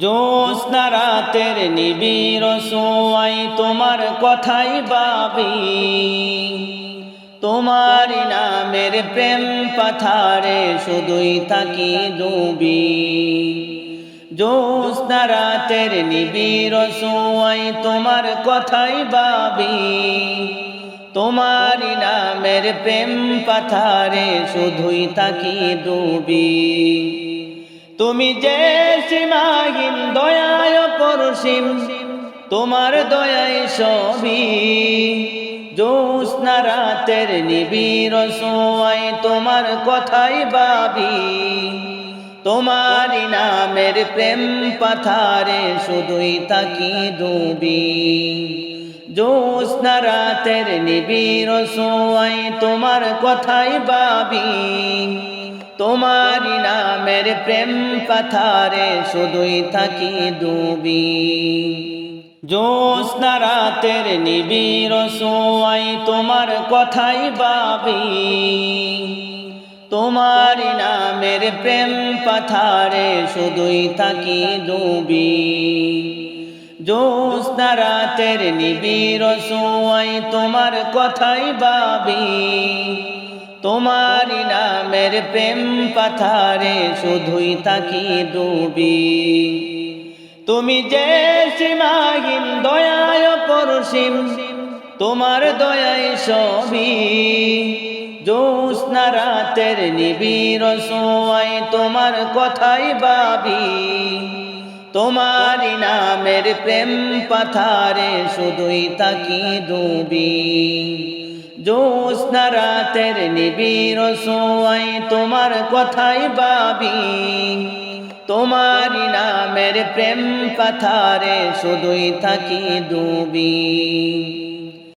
জ্যোৎস্না রাতের নিবিড় সোয়াই তোমার কথাই ভাবি, তোমার নামের প্রেম পাথারে শুধুই থাকি ডুবি। জ্যোৎস্না রাতের নিবিড় সোয়াই তোমার কথাই ভাবি, তোমার নামের প্রেম পাথারে শুধুই থাকি ডুবি। তুমি যে সীমাহীন দয়ায় পরসীম, তোমার দয়ায় সবই। জ্যোৎস্না রাতের নিবিড় সোয়াই তোমার কথাই ভাবি, তোমার নামের প্রেম পাথারে শুধুই থাকি ডুবি। জ্যোৎস্না রাতের নিবিড় সোয়াই তোমার কথাই ভাবি, তোমার নামের প্রেম পাথারে শুধুই থাকি ডুবি। জ্যোৎস্না রাতের নিবিড় সোয়াই তোমার কথাই ভাবি, তোমার নামের প্রেম পাথারে শুধুই থাকি ডুবি। জ্যোৎস্না রাতের নিবিড় সোয়াই তোমার কথাই ভাবি, তোমার নামের প্রেম পাথারে শুধুই থাকি ডুবি। তুমি যে সীমাহীন দয়ায় পরসীম, তোমার দয়ায় সবই। জ্যোৎস্না রাতের নিবিড় সোয়াই তোমার কথাই ভাবি, তোমার নামের প্রেম পাথারে শুধুই থাকি ডুবি। জ্যোৎস্না রাতের নিবিড় সোয়াই তোমার কথাই ভাবি, তোমার নামের প্রেম পাথারে শুধুই থাকি ডুবি।